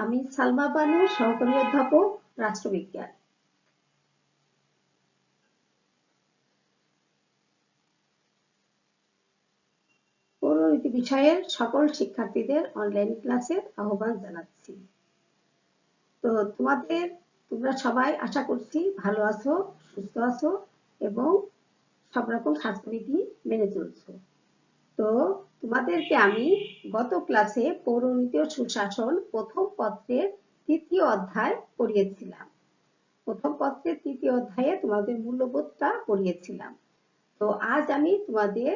আমি সালমা বানু, সহকারী অধ্যাপক, রাষ্ট্রবিজ্ঞান। পৌরনীতি বিষয়ের সকল শিক্ষার্থীদের অনলাইন ক্লাসের আহ্বান জানাচ্ছি। তো তোমরা সবাই আশা করছি ভালো আছো, সুস্থ আছো এবং সব রকম স্বাস্থ্যবিধি মেনে চলছো। তো তোমাদেরকে আমি গত ক্লাসে পৌরনীতি ও সুশাসন প্রথম পত্রের ৩য় অধ্যায় পড়িয়েছিলাম। প্রথম পত্রের ৩য় অধ্যায়ে তোমাদের মূল্যবোধটা পড়িয়েছিলাম। তো আজ আমি তোমাদের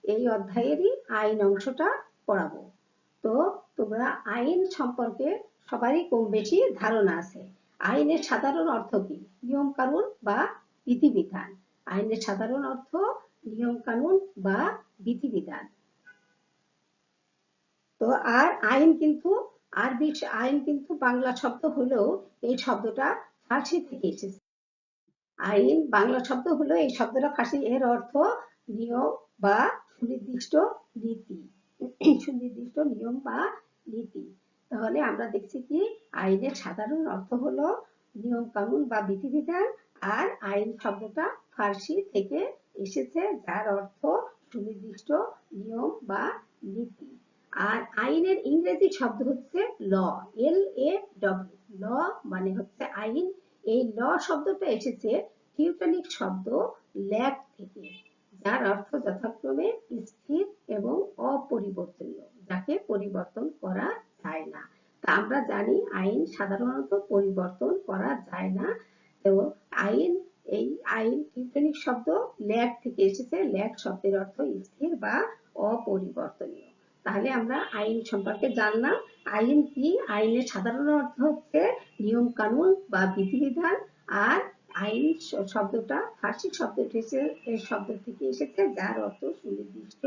এই অধ্যায়েরই আইন অংশটা পড়াবো। তো তোমরা আইন সম্পর্কে সবারই কম বেশি ধারণা আছে। আইনের সাধারণ অর্থ কি? নিয়ম কানুন বা বিধিবিধান। আইনের সাধারণ অর্থ নিয়ম কানুন বা বিধিবিধান। তো আর আইন কিন্তু বাংলা শব্দ হলেও এই শব্দটা ফার্সি থেকে এসেছে। আইন বাংলা শব্দ হলো এই শব্দটা ফার্সি, এর অর্থ নিয়ম বা সুনির্দিষ্ট নীতি। সুনির্দিষ্ট নিয়ম বা নীতি। তাহলে আমরা দেখছি কি আইনের সাধারণ অর্থ হলো নিয়ম কানুন বা বিধিবিধান, আর আইন শব্দটা ফার্সি থেকে এসেছে, যার অর্থ সুনির্দিষ্ট নিয়ম বা নীতি। আর আইনের ইংরেজি শব্দ হচ্ছে ল, LAW। ল মানে হচ্ছে আইন। এই ল শব্দটা এসেছে টিউটনিক শব্দ ল্যাগ থেকে, যার অর্থ যথাক্রমে স্থির এবং অপরিবর্তনীয়, যাকে পরিবর্তন করা যায় না। তা আমরা জানি আইন সাধারণত পরিবর্তন করা যায় না। তো এই আইন টিউটনিক শব্দ ল্যাগ থেকে এসেছে। ল্যাগ শব্দের অর্থ স্থির বা অপরিবর্তনীয়। তাহলে আমরা আইন সম্পর্কে জানলাম। আইন কি? আইনের সাধারণ অর্থ হচ্ছে নিয়ম কানুন বা বিধিবিধান। আর আইন শব্দটা ফার্সি শব্দ থেকে এসেছে, যার অর্থ সুনির্দিষ্ট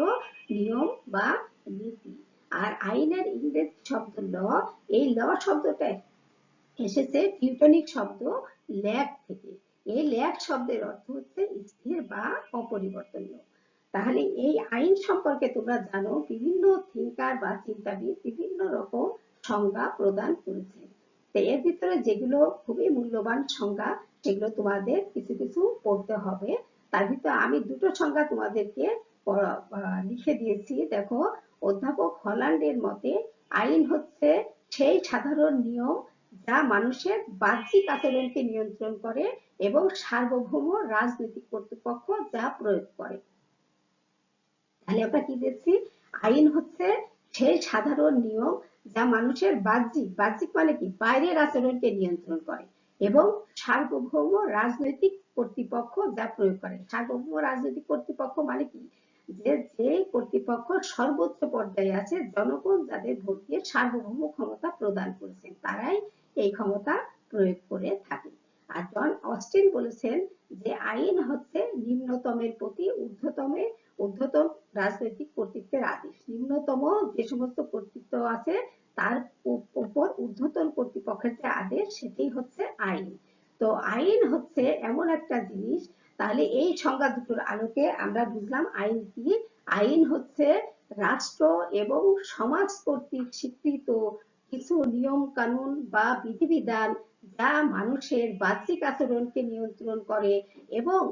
নিয়ম বা নীতি। আর আইনের ইংরেজি শব্দ ল। এই ল শব্দটা এসেছে টিউটনিক শব্দ ল্যাগ থেকে। এই ল্যাগ শব্দের অর্থ হচ্ছে স্থির বা অপরিবর্তনীয়। তাহলে এই আইন সম্পর্কে তোমরা জানো বিভিন্ন থিঙ্কার বা চিন্তাবিদ বিভিন্ন রকম সংজ্ঞা প্রদান করেছে। তো এর ভিতরে যেগুলো খুবই মূল্যবান সংজ্ঞা, সেগুলো তোমাদের কিছু কিছু পড়তে হবে। তার ভিতরে আমি দুটো সংজ্ঞা তোমাদেরকে লিখে দিয়েছি। দেখো, অধ্যাপক হল্যান্ডের মতে আইন হচ্ছে সেই সাধারণ নিয়ম যা মানুষের বাহ্যিক আচরণকে নিয়ন্ত্রণ করে এবং সার্বভৌম রাজনৈতিক কর্তৃপক্ষ যা প্রয়োগ করে। তাহলে আমরা কি দেখছি? আইন হচ্ছে সেই সাধারণ নিয়ম যা মানুষের বাহ্যিক মানে কি, বাইরের আচরণকে নিয়ন্ত্রণ করে এবং সার্বভৌম রাজনৈতিক কর্তৃপক্ষ যা প্রয়োগ করে। সার্বভৌম রাজনৈতিক কর্তৃপক্ষ মানে কি? যে কর্তৃপক্ষ সর্বোচ্চ পর্যায়ে আছে, জনগণ যাদের ভোট দিয়ে সার্বভৌম ক্ষমতা প্রদান করেছেন, তারাই এই ক্ষমতা প্রয়োগ করে থাকে। আর জন অস্টিন বলেছেন যে আইন হচ্ছে নিম্নতমের প্রতি ঊর্ধ্বতন রাজনৈতিক কর্তৃত্বের আদেশ। নিম্নতম যে সমস্ত কর্তৃত্ব আছে তার উপর ঊর্ধ্বতন কর্তৃপক্ষের যে আদেশ, সেটাই হচ্ছে আইন। তো আইন হচ্ছে এমন একটা জিনিস। তাহলে এই সংজ্ঞা দুটোর আলোকে আমরা বুঝলাম আইন কি। আইন হচ্ছে রাষ্ট্র এবং সমাজ কর্তৃক স্বীকৃত কিছু নিয়ম কানুন বা বিধিবিধান যা মানুষের বাহ্যিক আচরণকে নিয়ন্ত্রণ করে এবং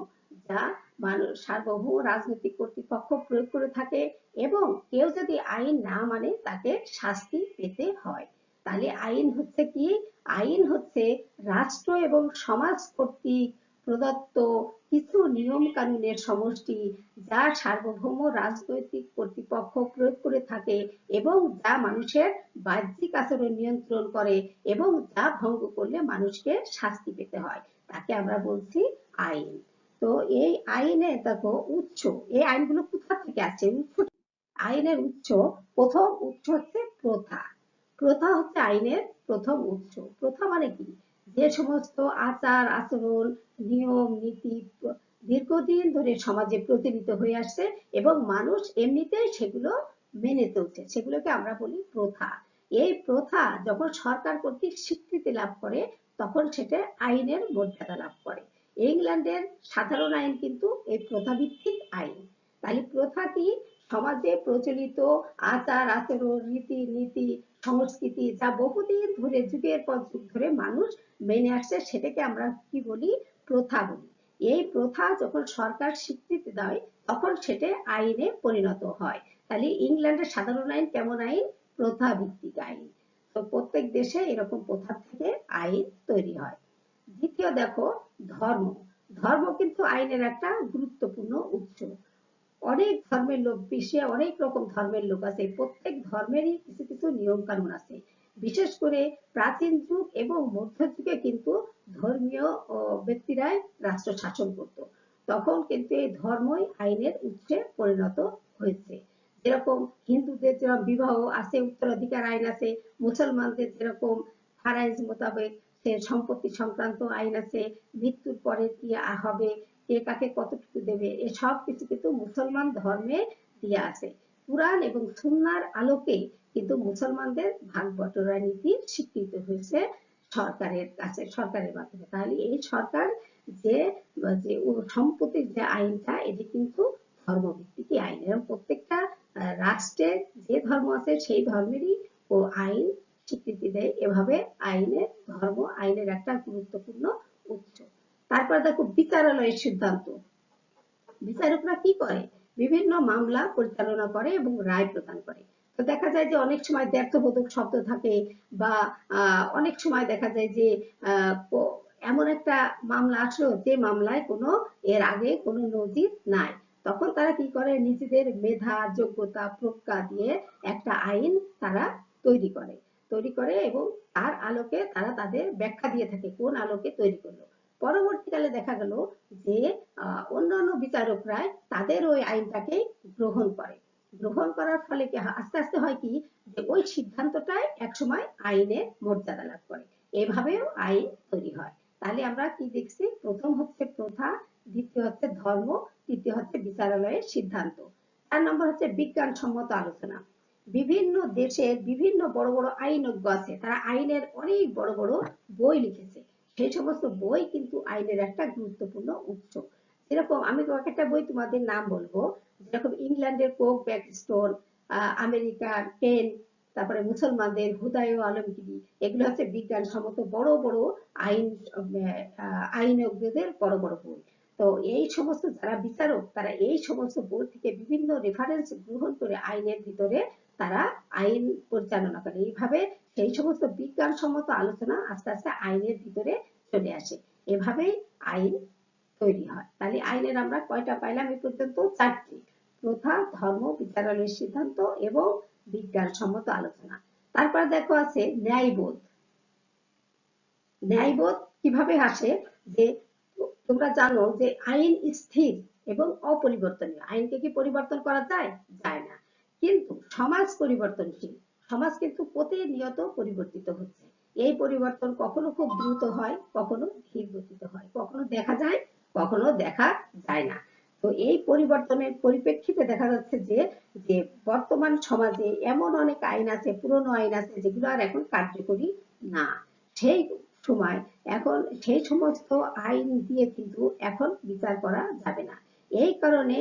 যা মানুষ সার্বভৌম রাজনৈতিক কর্তৃপক্ষ প্রয়োগ করে থাকে, এবং কেউ যদি আইন না মানে তাকে শাস্তি পেতে হয়। তাহলে আইন হচ্ছে কি? আইন হচ্ছে রাষ্ট্র এবং সমাজ কর্তৃক প্রদত্ত কিছু নিয়ম কানুনের সমষ্টি যা সার্বভৌম রাজনৈতিক কর্তৃপক্ষ প্রয়োগ করে থাকে এবং যা মানুষের বাহ্যিক আচরণ নিয়ন্ত্রণ করে এবং যা ভঙ্গ করলে মানুষকে শাস্তি পেতে হয়, তাকে আমরা বলছি আইন। তো এই আইনে দেখো উৎস, এই আইনগুলো কোথা থেকে আসছে? আইনের প্রথম উৎস হচ্ছে প্রথা। প্রথা হচ্ছে আইনের প্রথম উৎস। প্রথা মানে কি? যে সমস্ত আচার আচরণ নিয়ম নীতি দীর্ঘদিন ধরে সমাজে প্রচলিত হয়ে আসছে এবং মানুষ এমনিতেই সেগুলো মেনে চলছে, সেগুলোকে আমরা বলি প্রথা। এই প্রথা যখন সরকার কর্তৃক স্বীকৃতি লাভ করে, তখন সেটা আইনের মর্যাদা লাভ করে। ইংল্যান্ডের সাধারণ আইন কিন্তু এই প্রথাভিত্তিক আইন। তাহলে প্রথা কি? সমাজে প্রচলিত আচার আচরণ, রীতি নীতি, সংস্কৃতি যা বহুদিন ধরে যুগের পর যুগ ধরে মানুষ মেনে আসছে সেটাকে আমরা কি বলি? প্রথা বলি। এই প্রথা যখন সরকার স্বীকৃতি দেয় তখন সেটা আইনে পরিণত হয়। তাহলে ইংল্যান্ডের সাধারণ আইন কেমন আইন? প্রথা ভিত্তিক আইন। তো প্রত্যেক দেশে এরকম প্রথা থেকে আইন তৈরি হয়। দ্বিতীয় দেখো, ধর্ম। ধর্ম কিন্তু আইনের একটা গুরুত্বপূর্ণ উৎস। অনেক ধর্মের লোক, বিশ্বে অনেক রকম ধর্মের লোক আছে, প্রত্যেক ধর্মেরই কিছু কিছু নিয়ম কানুন আছে। বিশেষ করে প্রাচীন যুগ এবং মধ্যযুগে কিন্তু ধর্মীয় ব্যক্তিরাই রাষ্ট্র শাসন করত। তখন কিন্তু এই ধর্মই আইনের উৎসে পরিণত হয়েছে। যেরকম হিন্দুদের যেরকম বিবাহ আছে, উত্তরাধিকার আইন আছে, মুসলমানদের যেরকম ফারাইজ মোতাবেক সে সম্পত্তি সংক্রান্ত আইন আছে, মৃত্যুর পরে কি হবে, কে কাকে কতটুকু দেবে, এসব কিছু কিন্তু মুসলমান ধর্মে দিয়ে আছে। কুরআন এবং সুন্নাহর আলোকে কিন্তু মুসলমানদের ভাগ বটোয়ারা নীতি স্বীকৃত হয়েছে সরকারের কাছে, সরকারের মাধ্যমে। তাহলে এই সরকার যে যে সম্পত্তির যে আইনটা, এটি কিন্তু ধর্মভিত্তিক আইন, এবং প্রত্যেকটা রাষ্ট্রের যে ধর্ম আছে সেই ধর্মেরই ও আইন স্বীকৃতি দেয়। এভাবে আইনের ধর্ম আইনের একটা গুরুত্বপূর্ণ উৎস। তারপর দেখো বিচারালয়ের সিদ্ধান্ত। বিচারকরা কি করে? বিভিন্ন মামলা পরিচালনা করে এবং রায় প্রদান করে। তো দেখা যায় যে অনেক সময় দ্ব্যর্থবোধক শব্দ থাকে, বা অনেক সময় দেখা যায় যে এমন একটা মামলা আসলো যে মামলায় কোনো এর আগে কোনো নজির নাই। তখন তারা কি করে? নিজেদের মেধা, যোগ্যতা, প্রজ্ঞা দিয়ে একটা আইন তারা তৈরি করে, এবং তার আলোকে তারা তাদের ব্যাখ্যা দিয়ে থাকে কোন আলোকে তৈরি করলো। পরবর্তীকালে দেখা গেল যে অন্যান্য বিচারকরা তাদের ওই আইনটাকে গ্রহণ করে। গ্রহণ করার ফলে কি আস্তে আস্তে হয় কি, যে ওই সিদ্ধান্তটাই একসময় আইনের মর্যাদা লাভ করে। এভাবেও আইন তৈরি হয়। তাহলে আমরা কি দেখছি? প্রথম হচ্ছে প্রথা, দ্বিতীয় হচ্ছে ধর্ম, তৃতীয় হচ্ছে বিচারালয়ের সিদ্ধান্ত। 4 নম্বর হচ্ছে বিজ্ঞানসম্মত আলোচনা। বিভিন্ন দেশের বিভিন্ন বড় বড় আইনজ্ঞ আছে, তারা আইনের অনেক বড় বড় বই লিখেছে। সেই সমস্ত বই কিন্তু আইনের একটা গুরুত্বপূর্ণ উৎস। যেরকম আমি কয়েকটা বই তোমাদের নাম বলবো, যেরকম ইংল্যান্ডের কোক ব্যাকস্টোন, আমেরিকার কেন, তারপরে মুসলমানদের হুদায়ুন আলমগীর, এগুলো হচ্ছে বিজ্ঞানসম্মত বড় বড় আইন আইনজ্ঞদের বড় বড় বই। তো এই সমস্ত যারা বিচারক, তারা এই সমস্ত বই থেকে বিভিন্ন রেফারেন্স গ্রহণ করে আইনের ভিতরে তারা আইন পরিচালনা করে। এইভাবে সেই সমস্ত বিজ্ঞানসম্মত আলোচনা আস্তে আস্তে আইনের ভিতরে চলে আসে। এভাবেই আইন তৈরি হয়। তাহলে আইনের আমরা কয়টা পাইলাম এই পর্যন্ত? 4টি। প্রথা, ধর্ম, বিচারালয়ের সিদ্ধান্ত এবং বিজ্ঞানসম্মত আলোচনা। তারপর দেখো আছে ন্যায়বোধ। ন্যায়বোধ কিভাবে আসে? যে তোমরা জানো যে আইন স্থির এবং অপরিবর্তনীয়। আইনকে কি পরিবর্তন করা যায়? যায় না। কিন্তু সমাজ পরিবর্তনশীল। সমাজ কিন্তু প্রতিনিয়ত পরিবর্তিত হচ্ছে। এই পরিবর্তন কখনো খুব দ্রুত হয়, কখনো ধীর গতিতে হয়, কখনো দেখা যায়, কখনো দেখা যায় না। তো এই পরিবর্তনের পরিপ্রেক্ষিতে দেখা যাচ্ছে যে যে বর্তমান সমাজে এমন অনেক আইন আছে, পুরনো আইন আছে, যেগুলো আর এখন কার্যকরী না। সেই সময় এখন সেই সমস্ত আইন দিয়ে কিন্তু এখন বিচার করা যাবে না। এই কারণে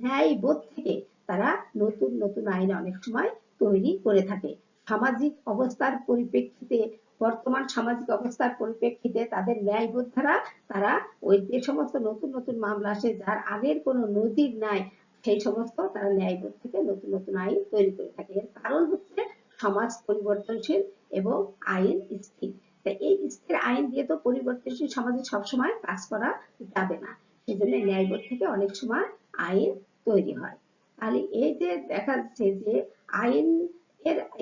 ন্যায়বোধ থেকে তারা নতুন নতুন আইন অনেক সময় তৈরি করে থাকে। সামাজিক অবস্থার পরিপ্রেক্ষিতে, বর্তমান সামাজিক অবস্থার পরিপ্রেক্ষিতে তাদের ন্যায়বোধ দ্বারা তারা ওই যে সমস্ত নতুন নতুন মামলা আসে যার আগের কোনো নজির নাই, সেই সমস্ত তারা ন্যায়বোধ থেকে নতুন নতুন আইন তৈরি করে থাকে। এর কারণ হচ্ছে সমাজ পরিবর্তনশীল এবং আইন স্থির। এই স্থির আইন দিয়ে তো পরিবর্তনশীল সমাজে সবসময় কাজ করা যাবে না। সেজন্য ন্যায়বোধ থেকে অনেক সময় আইন তৈরি হয়। তাহলে এই যে দেখা যাচ্ছে যে আইন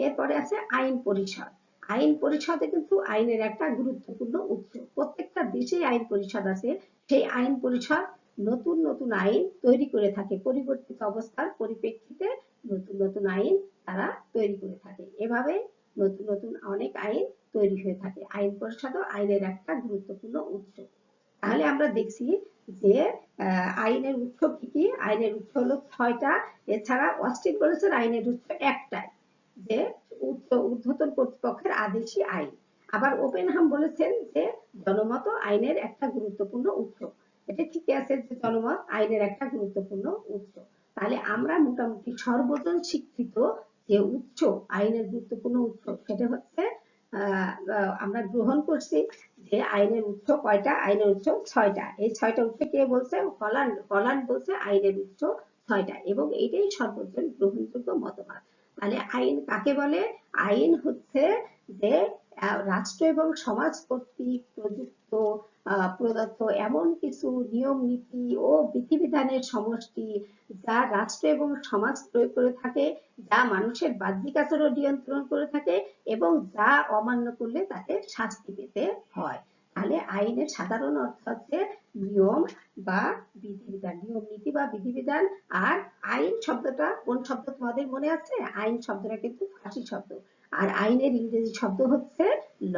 এরপরে আছে আইন পরিষদ। আইন পরিষদে কিন্তু আইনের একটা গুরুত্বপূর্ণ উৎস। প্রত্যেকটা দেশেই আইন পরিষদ আছে। সেই আইন পরিষদ নতুন নতুন আইন তৈরি করে থাকে, পরিবর্তিত অবস্থার পরিপ্রেক্ষিতে নতুন নতুন আইন তারা তৈরি করে থাকে। এভাবে নতুন নতুন অনেক আইন তৈরি হয়ে থাকে। আইন পরিষদও আইনের একটা গুরুত্বপূর্ণ উৎস। তাহলে আমরা দেখছি যে আইনের উৎস কি কি? আইনের উৎস হলো 6টা। এছাড়া অস্টিন বলেছেন আইনের উৎস একটাই, যে ঊর্ধ্বতন কর্তৃপক্ষের আদেশই আইন। আবার ওপেনহাম বলেছেন যে জনমত আইনের একটা গুরুত্বপূর্ণ উৎস। এটা ঠিকই আছে যে জনমত আইনের একটা গুরুত্বপূর্ণ উৎস। তাহলে আমরা মোটামুটি সর্বজন স্বীকৃত যে উৎস, আইনের গুরুত্বপূর্ণ উৎস, সেটা হচ্ছে আমরা গ্রহণ করছি যে আইনের উৎস কয়টা? আইনের উৎস 6টা। এই 6টা উৎস কে বলছে? হল্যান্ড বলছে আইনের উৎস 6টা, এবং এটাই সর্বজন গ্রহণযোগ্য মতবাদ। তাহলে আইন কাকে বলে? আইন হচ্ছে যে রাষ্ট্র এবং সমাজ কর্তৃক প্রযুক্ত প্রদত্ত এমন কিছু নিয়ম নীতি ও বিধিবিধানের সমষ্টি যা রাষ্ট্র এবং সমাজ প্রয়োগ করে থাকে, যা মানুষের বাহ্যিক আচরণ নিয়ন্ত্রণ করে থাকে এবং যা অমান্য করলে তাকে শাস্তি পেতে হয়। তাহলে আইনের সাধারণ অর্থ হচ্ছে নিয়ম বা বিধিবিধান, নিয়ম নীতি বা বিধিবিধান। আর আইন শব্দটা কোন শব্দ তোমাদের মনে আছে? আইন শব্দটা কিন্তু ফার্সি শব্দ, আর আইনের ইংরেজি শব্দ হচ্ছে ল।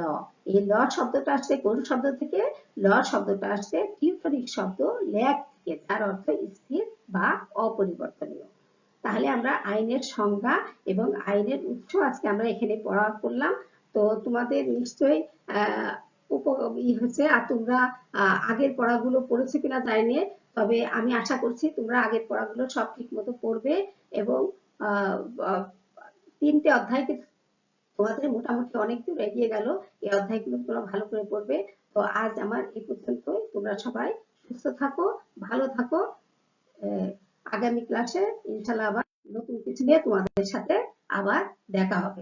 এই ল শব্দটা আসছে কোন শব্দ থেকে? ল শব্দটা আসছে টিউটনিক শব্দ ল্যাগ থেকে, যার অর্থ স্থির বা অপরিবর্তনীয়। তাহলে আমরা আইনের সংজ্ঞা এবং আইনের উৎস আজকে আমরা এখানে পড়া করলাম। তো তোমাদের নিশ্চয়ই হচ্ছে, আর তোমরা আগের পড়াগুলো পড়েছো কিনা জানি না, তবে আমি আশা করছি তোমরা আগের পড়াগুলো সব ঠিক মতো পড়বে, এবং 3টে অধ্যায় তোমাদের মোটামুটি অনেক দূর এগিয়ে গেল। এই অধ্যায়গুলো তোমরা ভালো করে পড়বে। তো আজ আমার এই পর্যন্তই। তোমরা সবাই সুস্থ থাকো, ভালো থাকো। আগামী ক্লাসে ইনশাল্লাহ আবার নতুন কিছু নিয়ে তোমাদের সাথে আবার দেখা হবে।